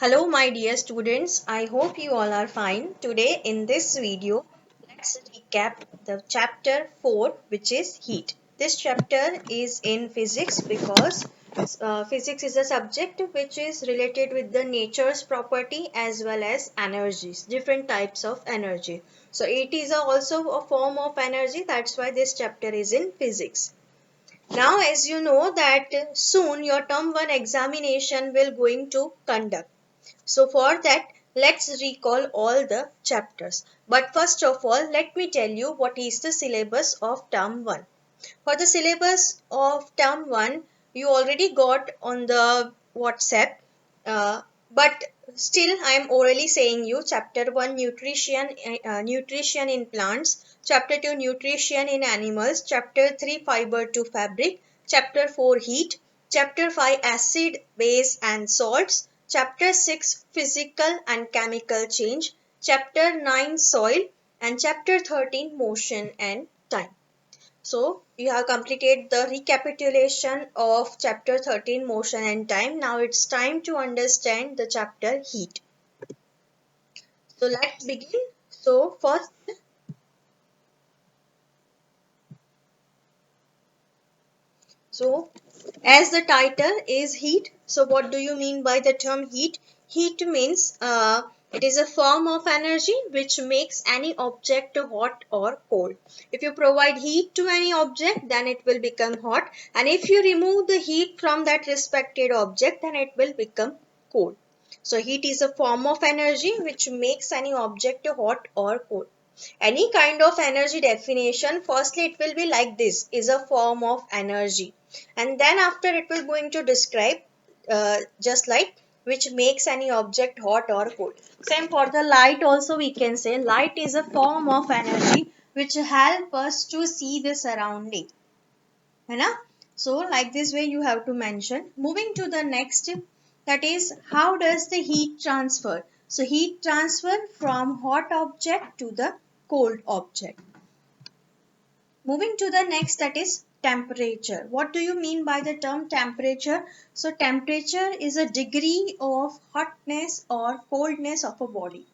Hello my dear students, I hope you all are fine. Today in this video, let's recap the chapter 4 which is heat. This chapter is in physics because physics is a subject which is related with the nature's property as well as energies, different types of energy. So it is also a form of energy, that's why this chapter is in physics. Now as you know that soon your term 1 examination will going to conduct. So for that, let's recall all the chapters. But first of all, let me tell you what is the syllabus of term 1. For the syllabus of term 1, you already got on the WhatsApp. Uh, but still I am orally saying you chapter 1 nutrition in plants, chapter 2 nutrition in animals, chapter 3 fiber to fabric, chapter 4 heat, chapter 5 acid, base and salts, chapter 6 physical and chemical change, chapter 9 soil, and chapter 13 motion and time. So you have completed the recapitulation of chapter 13 motion and time. Now it's time to understand the chapter heat. So let's begin. So first, so as the title is heat, so what do you mean by the term heat? Heat means it is a form of energy which makes any object hot or cold. If you provide heat to any object, then it will become hot, and if you remove the heat from that respected object, then it will become cold. So heat is a form of energy which makes any object hot or cold. Any kind of energy definition, firstly it will be like this, is a form of energy, and then after it will going to describe just like which makes any object hot or cold. Same for the light also, we can say light is a form of energy which help us to see the surrounding, है ना? So like this way you have to mention. Moving to the next, that is how does the heat transfer? So heat transfer from hot object to the cold object. Moving to the next, that is temperature. What do you mean by the term temperature? So temperature is a degree of hotness or coldness of a body.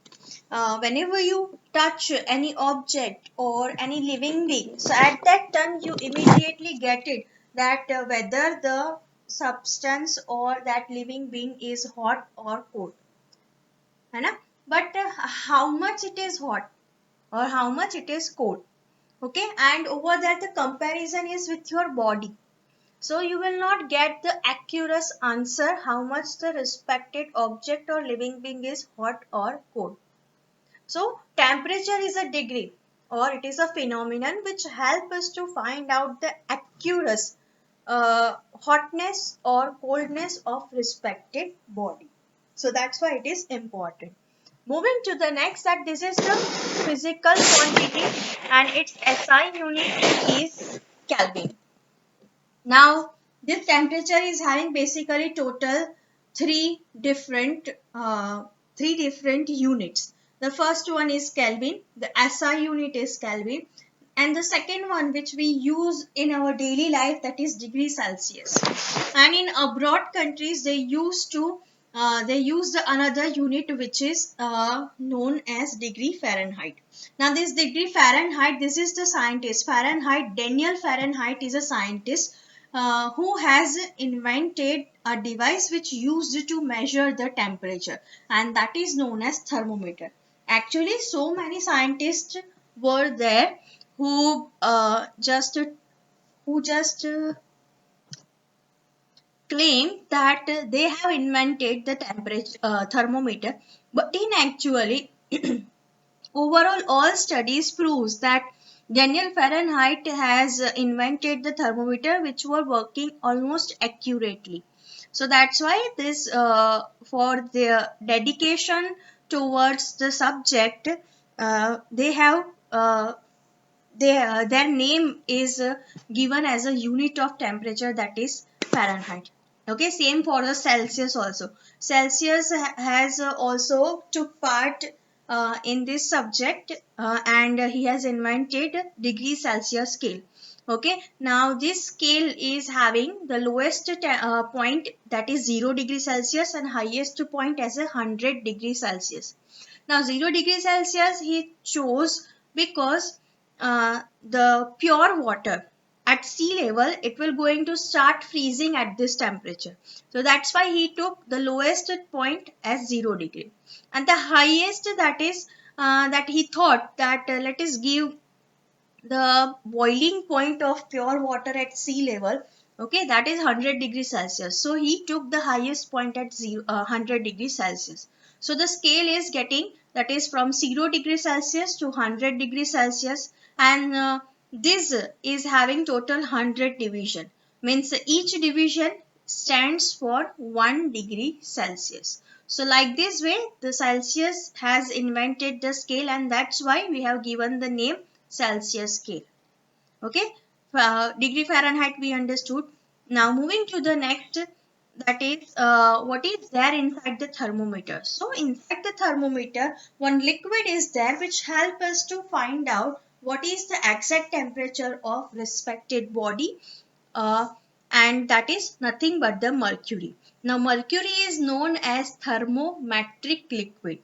Whenever you touch any object or any living being, so at that time you immediately get it that whether the substance or that living being is hot or cold, है ना? But how much it is hot or how much it is cold, okay, and over that the comparison is with your body, so you will not get the accurate answer how much the respected object or living being is hot or cold. So temperature is a degree or it is a phenomenon which help us to find out the accurate hotness or coldness of respected body. So that's why it is important. Moving to the next, that this is the physical quantity and its SI unit is Kelvin. Now this temperature is having basically total three different uh, three different units. The first one is Kelvin, the SI unit is Kelvin, and the second one which we use in our daily life, that is degree Celsius. And in abroad countries they use the another unit which is known as degree Fahrenheit. Now this degree Fahrenheit, this is the scientist Fahrenheit, Daniel Fahrenheit is a scientist who has invented a device which used to measure the temperature, and that is known as thermometer. Actually so many scientists were there who just claim that they have invented the temperature thermometer, but in actually overall all studies proves that Daniel Fahrenheit has invented the thermometer which were working almost accurately. So that's why this for their dedication towards the subject, they have their name is given as a unit of temperature, that is Fahrenheit. Okay, same for the Celsius also. Celsius has also took part in this subject, and he has invented degree Celsius scale. Okay, now this scale is having the lowest point, that is 0 degree Celsius, and highest point as 100 degree Celsius. Now 0 degree Celsius he chose because the pure water at sea level, it will going to start freezing at this temperature. So that's why he took the lowest point as 0 degree, and the highest, that is that he thought that let us give the boiling point of pure water at sea level. Okay, that is 100 degrees Celsius. So he took the highest point at 100 degrees Celsius. So the scale is getting, that is from 0 degrees Celsius to 100 degrees Celsius, and this is having total 100 division, means each division stands for 1 degree Celsius. So like this way the Celsius has invented the scale, and that's why we have given the name Celsius scale. Okay, degree Fahrenheit we understood. Now moving to the next, that is what is there inside the thermometer. So inside the thermometer, one liquid is there which help us to find out what is the exact temperature of respected body, uh, and that is nothing but the mercury. Now mercury is known as thermometric liquid.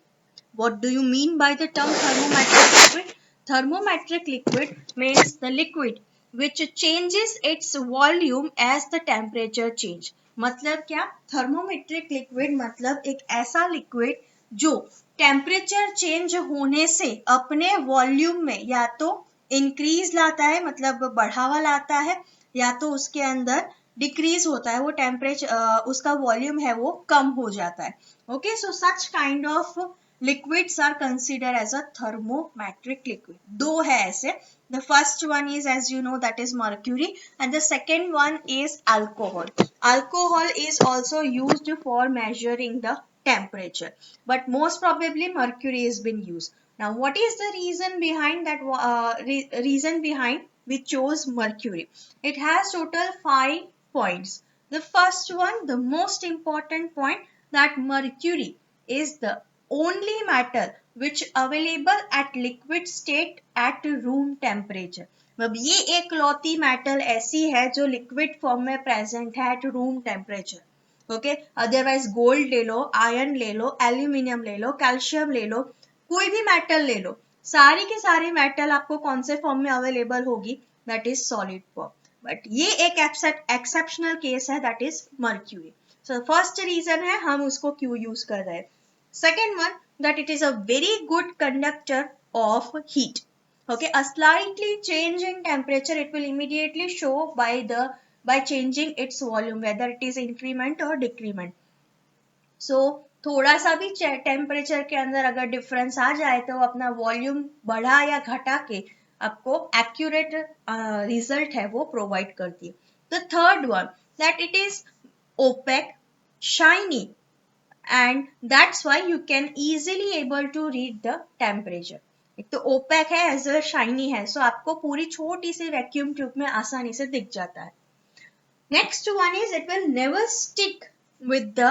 What do you mean by the term thermometric liquid? Thermometric liquid means the liquid which changes its volume as the temperature change. मतलब क्या? Thermometric liquid मतलब एक ऐसा liquid जो temperature change होने से अपने volume में या तो increase लाता है, मतलब बढ़ावा लाता है, या तो उसके अंदर डिक्रीज होता है, वो टेम्परेचर उसका वॉल्यूम है वो कम हो जाता है. Okay, so such kind of liquids are considered as a thermometric liquid. दो है ऐसे. The first one is, as you know, that is mercury, and the second one is alcohol. Alcohol is also used for measuring the temperature, but most probably mercury has been used. Now what is the reason behind that? Reason behind we chose mercury? It has total 5 points. The first one, the most important point, that mercury is the only metal which available at liquid state at room temperature. मतलब ये एक लौती metal ऐसी है जो liquid form में present है at room temperature. Okay, otherwise gold ले लो, iron ले लो, एल्यूमिनियम ले लो, कैल्शियम ले लो, कोई भी मेटल ले लो, सारी की सारी मेटल आपको कौन से फॉर्म में अवेलेबल होगी? That is solid form. But ये एक एक्सेप्शनल केस है, that is mercury. So first reason है हम उसको क्यों यूज कर रहे हैं. Second one, that it is a very good conductor of heat. Okay, a slightly change in temperature, it will immediately show by changing its volume, whether it is increment or decrement. So थोड़ा सा भी temperature के अंदर अगर difference आ जाए तो अपना volume बढ़ा या घटा के आपको एक्यूरेट रिजल्ट है वो प्रोवाइड करती है. The third one, that it is opaque, shiny, and that's why you can easily able to read the temperature. एक तो ओपेक है, एज वेल शाइनी है, सो आपको पूरी छोटी सी वैक्यूम ट्यूब में आसानी से दिख जाता है. Next one is it will never stick with the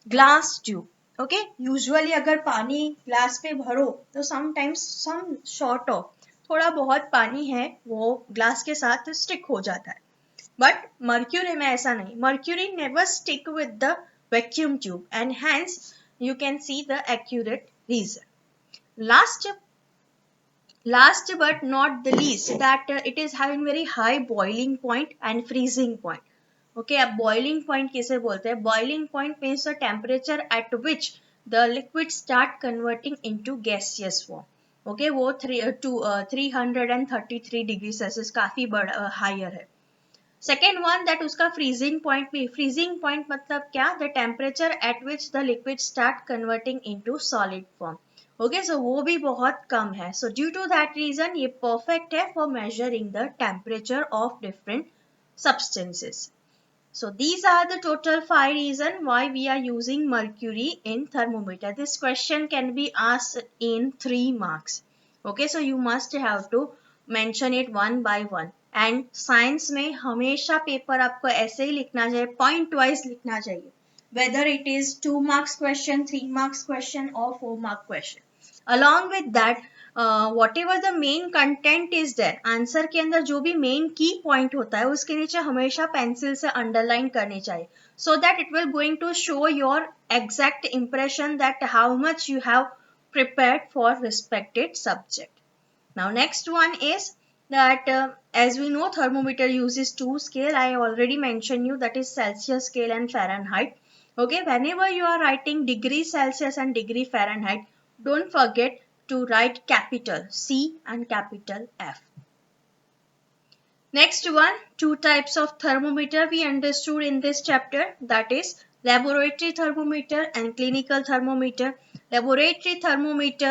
glass tube. Okay, usually अगर पानी ग्लास पे भरो तो समटाइम्स सम शॉर्ट ऑफ थोड़ा बहुत पानी है वो ग्लास के साथ स्टिक हो जाता है, बट मर्क्यूरी में ऐसा नहीं. Mercury never stick with the vacuum tube, and hence you can see the accurate reason. Last but not the least, that it is having very high boiling point and freezing point. Okay, अब boiling point किसे बोलते हैं? Boiling point means the temperature at which the liquid start converting into gaseous form. Okay, वो 333 degree Celsius काफी बड़ा higher है. Second one, that उसका freezing point भी. फ्रीजिंग पॉइंट मतलब क्या? The temperature at which the liquid start converting into solid form. Okay, so वो भी बहुत कम है. So due to that reason ये परफेक्ट है for measuring the temperature of different substances. So these are the total 5 reasons why we are using mercury in thermometer. This question can be asked in 3 marks. Okay, so you must have to mention it one by one. And science में हमेशा paper आपको ऐसे ही लिखना चाहिए, point wise लिखना चाहिए, whether it is 2 marks question, 3 marks question और 4 mark question. Along with that whatever the main content is there, answer के अंदर जो भी मेन की पॉइंट होता है उसके नीचे हमेशा पेंसिल से अंडरलाइन करनी चाहिए, so that it will going to show your exact impression that how much you have prepared for respected subject. Now next one is that as we know thermometer uses two scale. I already mentioned you, that is Celsius scale and Fahrenheit. Okay, whenever you are writing degree Celsius and degree Fahrenheit, don't forget to write capital C and capital F. Next one, two types of thermometer we understood in this chapter, that is laboratory thermometer and clinical thermometer. Laboratory thermometer,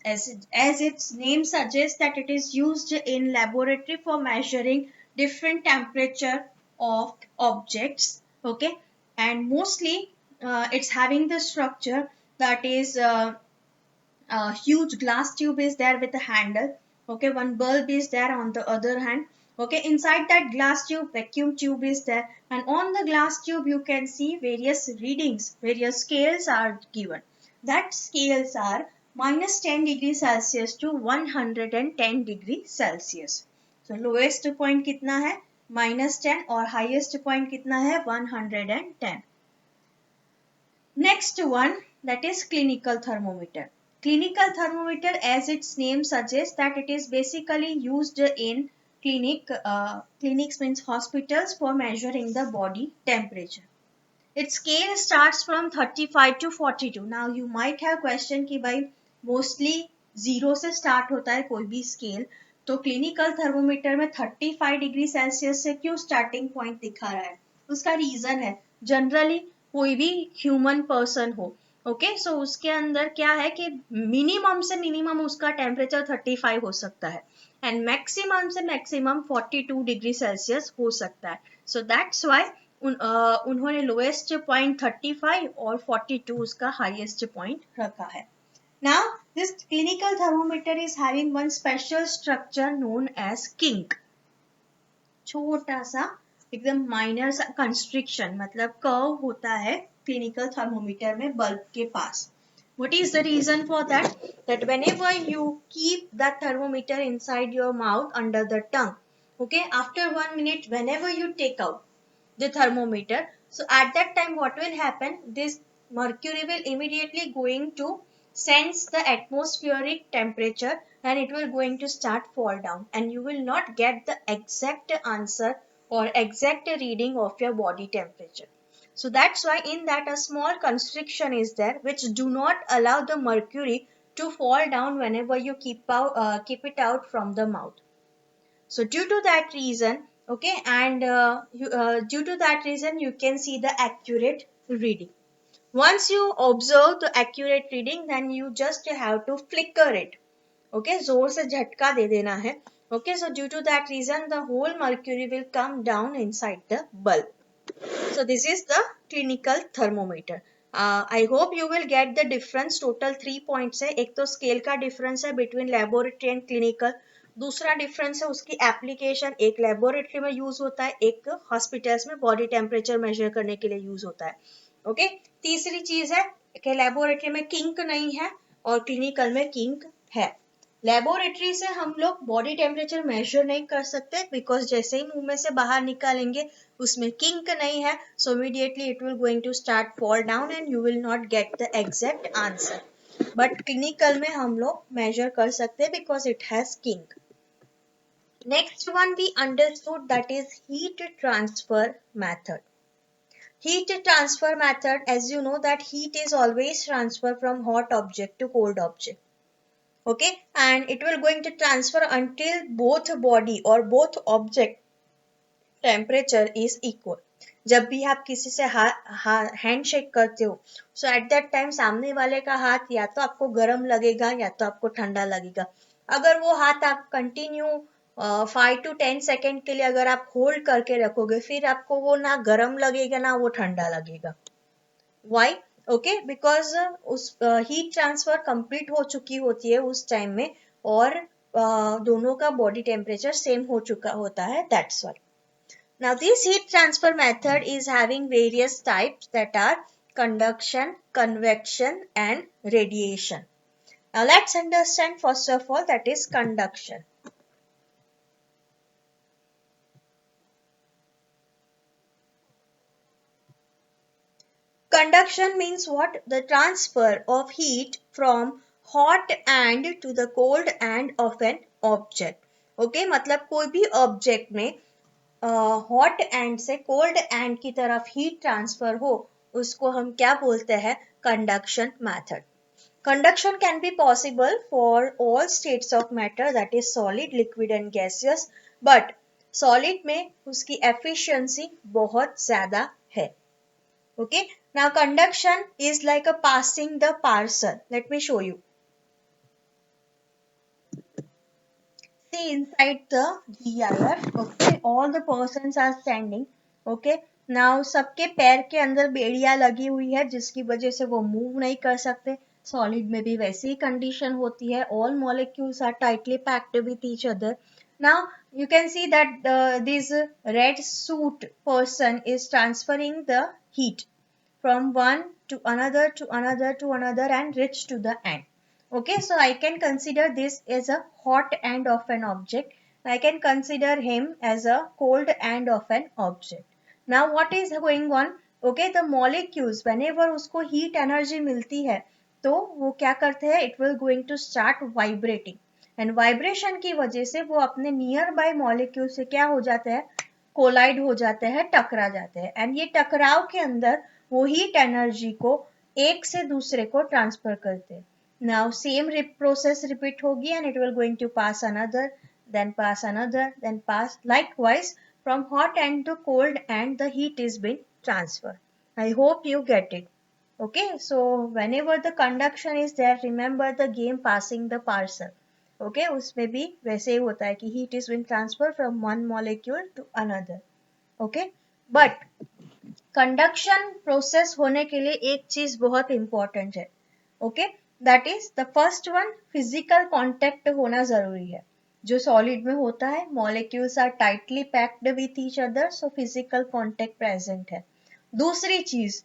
as its name suggests, that it is used in laboratory for measuring different temperature of objects. Okay, and mostly it's having the structure that is a huge glass tube is there with a handle. Okay, one bulb is there on the other hand. Okay, inside that glass tube vacuum tube is there, and on the glass tube you can see various readings, various scales are given. That scales are minus 10 degrees Celsius to 110 degrees Celsius. So lowest point कितना है minus 10 और highest point कितना है 110. Next one, that is clinical thermometer. Clinical thermometer, as its name suggests, that it is basically used in clinics means hospitals for measuring the body temperature. Its scale starts from 35 to 42. Now you might have question कि भाई mostly 0 से start होता है कोई भी scale, तो clinical thermometer में 35 degree Celsius से क्यों starting point दिखा रहा है? उसका reason है generally कोई भी human person हो, ओके सो उसके अंदर क्या है कि मिनिमम से मिनिमम उसका टेम्परेचर 35 हो सकता है एंड मैक्सिमम से मैक्सिमम 42 डिग्री सेल्सियस हो सकता है. सो दैट्स वाई उन्होंने लोएस्ट पॉइंट 35 और 42 उसका हाईएस्ट पॉइंट रखा है. Now this clinical thermometer is having one special structure known as kink. छोटा सा एकदम माइनर सा कंस्ट्रिक्शन मतलब कर्व होता है क्लिनिकल थर्मोमीटर में बल्ब के पास. What is the reason for that? That whenever you keep that thermometer inside your mouth under the tongue, okay, after 1 minute, whenever you take out the thermometer, so at that time what will happen? This mercury will immediately going to sense the atmospheric temperature and it will going to start fall down and you will not get the exact answer or exact reading of your body temperature. So that's why in that a small constriction is there which do not allow the mercury to fall down whenever you keep it out from the mouth. So due to that reason, okay, and due to that reason you can see the accurate reading. Once you observe the accurate reading, then you just have to flicker it. Okay, जोर से झटका दे देना है. Okay, so due to that reason the whole mercury will come down inside the bulb. So this is the clinical thermometer. I hope you will get the difference. Total 3 points है. एक तो scale का difference है between laboratory and clinical. दूसरा difference है उसकी application. एक laboratory में use होता है, एक hospitals में body temperature measure करने के लिए use होता है. Okay. तीसरी चीज है कि laboratory में kink नहीं है और clinical में kink है. लेबोरेटरी से हम लोग बॉडी टेम्परेचर मेजर नहीं कर सकते बिकॉज जैसे ही मुंह में से बाहर निकालेंगे उसमें किंक नहीं है, so immediately it will going to start fall down and you will not get the exact answer. But clinical में हम लोग मेजर कर सकते हैं because it has kink. Next one we understood that is heat transfer method. Heat transfer method, as you know that heat is always transferred from hot object to cold object. Okay, and it will going to transfer until both body or both object temperature is equal. जब भी आप किसी से hand shake करते हो, सो at that time सामने वाले का हाथ या तो आपको गर्म लगेगा या तो आपको ठंडा लगेगा. अगर वो हाथ आप कंटिन्यू 5 to 10 सेकेंड के लिए अगर आप होल्ड करके रखोगे फिर आपको वो ना गर्म लगेगा ना वो ठंडा लगेगा. वाई? ओके, बिकॉज उस हीट ट्रांसफर कंप्लीट हो चुकी होती है उस टाइम में और दोनों का बॉडी टेम्परेचर सेम हो चुका होता है. That's why. Now this heat transfer method is having various types that are conduction, convection and radiation. Now let's understand first of all that is conduction. Conduction means what? The transfer of heat from hot end to the cold end of an object. Okay, मतलब कोई भी object में hot and से cold and की तरफ heat transfer हो उसको हम क्या बोलते हैं? Conduction method. Conduction can be possible for all states of matter, that is solid, liquid and gaseous, but solid में उसकी efficiency बहुत ज़्यादा है. Okay, now conduction is like a passing the parcel. Let me show you. See inside the GIF, okay, all the persons are standing. Okay, now सबके पैर के अंदर बेड़ियां लगी हुई है जिसकी वजह से वो मूव नहीं कर सकते. सॉलिड में भी वैसी ही कंडीशन होती है. All molecules are tightly packed with each other. Now you can see that this red suit person is transferring the heat from one to another to another to another and reach to the end. Okay, so I can consider this as a hot end of an object. I can consider him as a cold end of an object. Now what is going on? Okay, the molecules whenever उसको heat energy मिलती है तो वो क्या करते हैं? It will going to start vibrating and vibration की वजह से वो अपने नियर बाय मॉलिक्यूल से क्या हो जाते हैं? कोलाइड हो जाते हैं, टकरा जाते हैं एंड ये टकराव के अंदर वो हीट एनर्जी को एक से दूसरे को ट्रांसफर करते हैं. Now same process repeat होगी and it will going to pass another, then pass likewise from hot end to cold end the heat is being transferred. I hope you get it. Okay, so whenever the conduction is there, remember the game passing the parcel. Okay, उसमें भी वैसे ही होता है कि heat is being transferred from one molecule to another. Okay, but conduction process होने के लिए एक चीज बहुत इंपॉर्टेंट है. Okay, that is the first one, physical contact होना जरूरी है. जो सॉलिड में होता है molecules are tightly packed with each other, so physical contact present है. दूसरी चीज,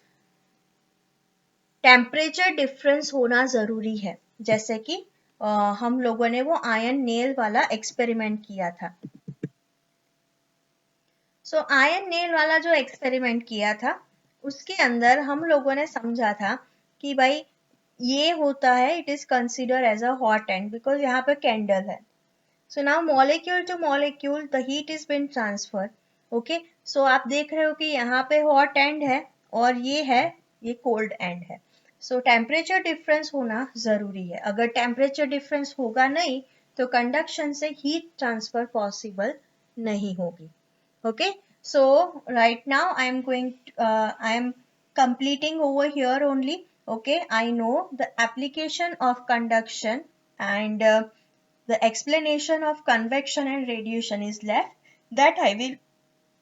टेम्परेचर डिफरेंस होना जरूरी है. जैसे कि हम लोगों ने वो आयन नेल वाला एक्सपेरिमेंट किया था. सो आयन नेल वाला जो एक्सपेरिमेंट किया था उसके अंदर हम लोगों ने समझा था कि भाई ये होता है, it is consider as a hot and because यहाँ पे कैंडल है. So now molecule to molecule the heat is been transfer. Okay, so आप देख रहे हो कि यहाँ पे हॉट एंड है और ये कोल्ड एंड है. सो टेम्परेचर डिफरेंस होना जरूरी है. अगर टेम्परेचर डिफरेंस होगा नहीं तो कंडक्शन से हीट ट्रांसफर पॉसिबल नहीं होगी. Okay, so right now I am completing over here only. Okay, I know the application of conduction and the explanation of convection and radiation is left, that I will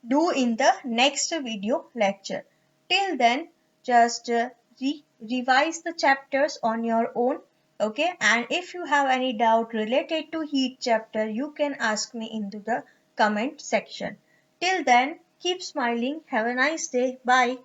do in the next video lecture. Till then, just revise the chapters on your own. Okay, and if you have any doubt related to heat chapter, you can ask me into the comment section. Till then, keep smiling. Have a nice day. Bye.